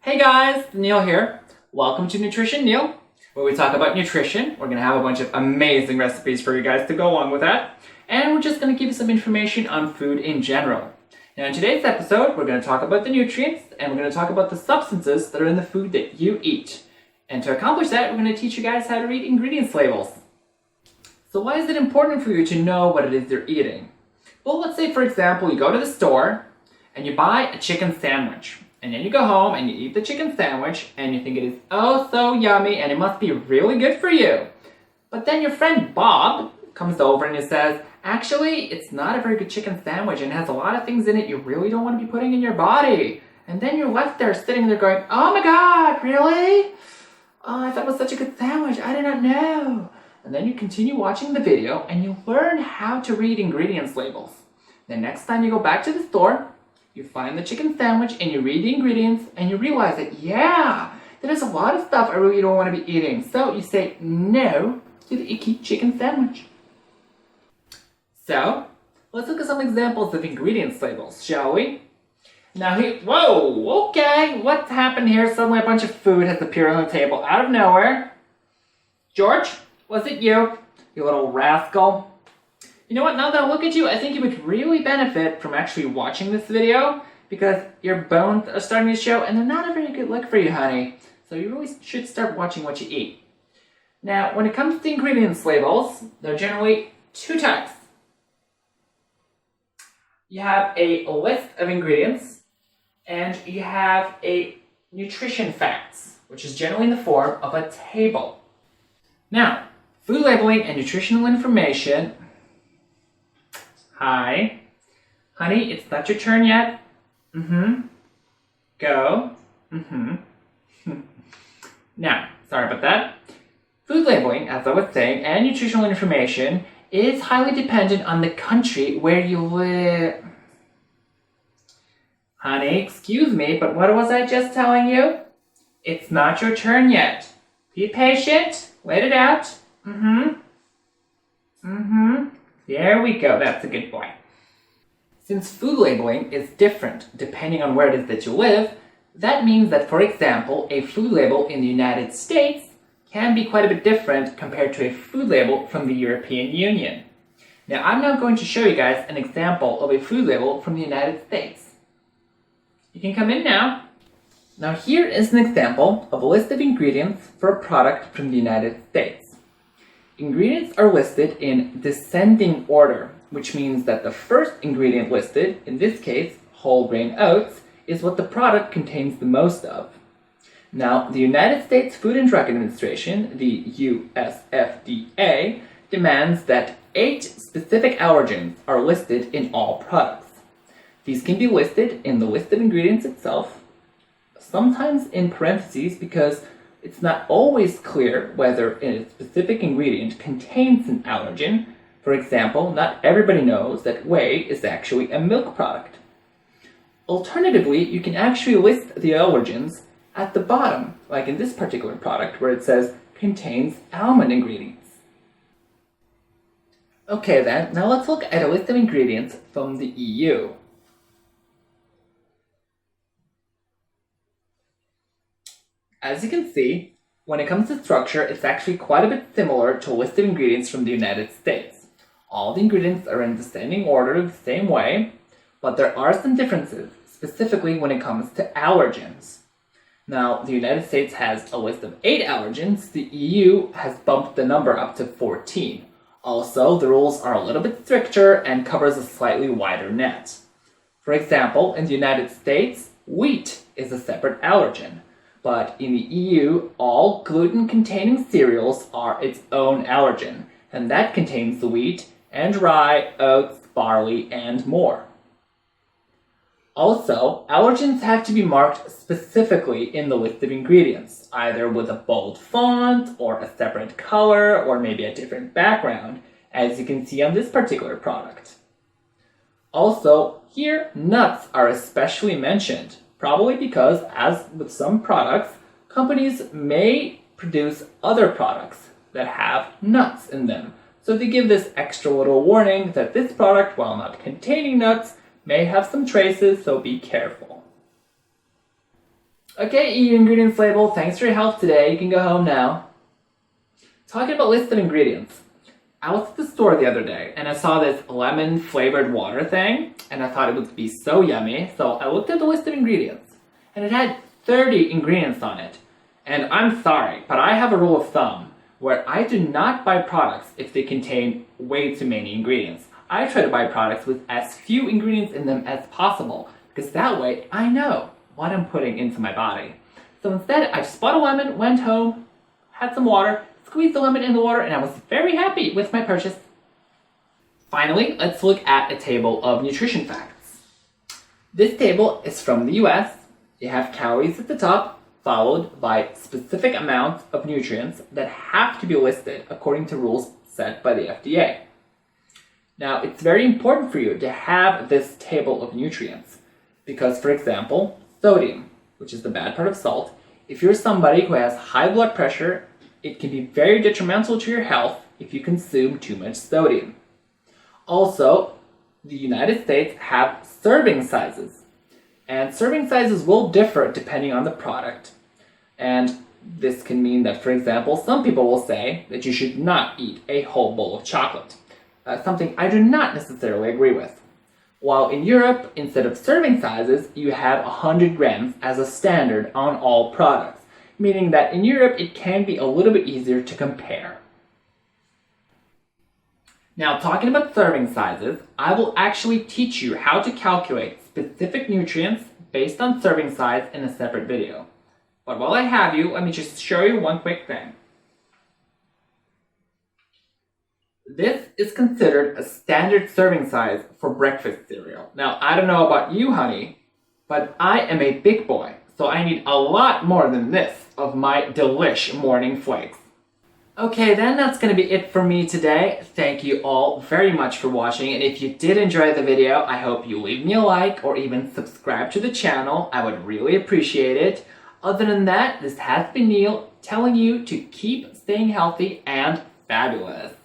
Hey guys, Neil here. Welcome to Nutrition Neil, where we talk about nutrition. We're going to have a bunch of amazing recipes for you guys to go along with that. And we're just going to give you some information on food in general. Now in today's episode, we're going to talk about the nutrients and we're going to talk about the substances that are in the food that you eat. And to accomplish that, we're going to teach you guys how to read ingredients labels. So why is it important for you to know what it is you're eating? Well, let's say for example, you go to the store and you buy a chicken sandwich. And then you go home and you eat the chicken sandwich and you think it is oh so yummy and it must be really good for you. But then your friend Bob comes over and he says, actually, it's not a very good chicken sandwich and it has a lot of things in it you really don't want to be putting in your body. And then you're left there sitting there going, oh my God, really? Oh, I thought it was such a good sandwich. I did not know. And then you continue watching the video and you learn how to read ingredients labels. Then next time you go back to the store, you find the chicken sandwich and you read the ingredients and you realize that, yeah, there's a lot of stuff I really don't want to be eating. So you say no to the icky chicken sandwich. So, let's look at some examples of ingredients labels, shall we? Now whoa, okay, what's happened here? Suddenly a bunch of food has appeared on the table out of nowhere. George, was it you little rascal? You know what, now that I look at you, I think you would really benefit from actually watching this video because your bones are starting to show and they're not a very good look for you, honey. So you really should start watching what you eat. Now, when it comes to ingredients labels, there are generally two types. You have a list of ingredients and you have a nutrition facts, which is generally in the form of a table. Now, food labeling and nutritional information. Hi. Honey, it's not your turn yet. Go. Now, sorry about that. Food labeling, as I was saying, and nutritional information is highly dependent on the country where you live. Honey, excuse me, but what was I just telling you? It's not your turn yet. Be patient. Wait it out. There we go, that's a good boy. Since food labeling is different depending on where it is that you live, that means that, for example, a food label in the United States can be quite a bit different compared to a food label from the European Union. Now, I'm now going to show you guys an example of a food label from the United States. You can come in now. Now, here is an example of a list of ingredients for a product from the United States. Ingredients are listed in descending order, which means that the first ingredient listed, in this case, whole grain oats, is what the product contains the most of. Now, the United States Food and Drug Administration, the USFDA, demands that 8 specific allergens are listed in all products. These can be listed in the list of ingredients itself, sometimes in parentheses because it's not always clear whether a specific ingredient contains an allergen. For example, not everybody knows that whey is actually a milk product. Alternatively, you can actually list the allergens at the bottom, like in this particular product where it says contains almond ingredients. Okay then, now let's look at a list of ingredients from the EU. As you can see, when it comes to structure, it's actually quite a bit similar to a list of ingredients from the United States. All the ingredients are in descending order the same way, but there are some differences, specifically when it comes to allergens. Now, the United States has a list of 8 allergens, the EU has bumped the number up to 14. Also, the rules are a little bit stricter and covers a slightly wider net. For example, in the United States, wheat is a separate allergen. But in the EU, all gluten-containing cereals are its own allergen, and that contains the wheat and rye, oats, barley, and more. Also, allergens have to be marked specifically in the list of ingredients, either with a bold font, or a separate color, or maybe a different background, as you can see on this particular product. Also, here, nuts are especially mentioned. Probably because, as with some products, companies may produce other products that have nuts in them. So they give this extra little warning that this product, while not containing nuts, may have some traces, so be careful. Okay, EU ingredients label, thanks for your help today. You can go home now. Talking about listed ingredients. I was at the store the other day and I saw this lemon flavored water thing and I thought it would be so yummy, so I looked at the list of ingredients and it had 30 ingredients on it. And I'm sorry, but I have a rule of thumb where I do not buy products if they contain way too many ingredients. I try to buy products with as few ingredients in them as possible because that way I know what I'm putting into my body. So instead, I just bought a lemon, went home, had some water, squeezed the lemon in the water, and I was very happy with my purchase. Finally, let's look at a table of nutrition facts. This table is from the US. You have calories at the top, followed by specific amounts of nutrients that have to be listed according to rules set by the FDA. Now, it's very important for you to have this table of nutrients because, for example, sodium, which is the bad part of salt, if you're somebody who has high blood pressure, it can be very detrimental to your health if you consume too much sodium. Also, the United States have serving sizes, and serving sizes will differ depending on the product. And this can mean that, for example, some people will say that you should not eat a whole bowl of chocolate, something I do not necessarily agree with. While in Europe, instead of serving sizes, you have 100 grams as a standard on all products, meaning that in Europe it can be a little bit easier to compare. Now, talking about serving sizes, I will actually teach you how to calculate specific nutrients based on serving size in a separate video. But while I have you, let me just show you one quick thing. This is considered a standard serving size for breakfast cereal. Now, I don't know about you, honey, but I am a big boy, so I need a lot more than this of my delish morning flakes. Okay, then that's going to be it for me today. Thank you all very much for watching, and if you did enjoy the video, I hope you leave me a like or even subscribe to the channel. I would really appreciate it. Other than that, this has been Neil telling you to keep staying healthy and fabulous.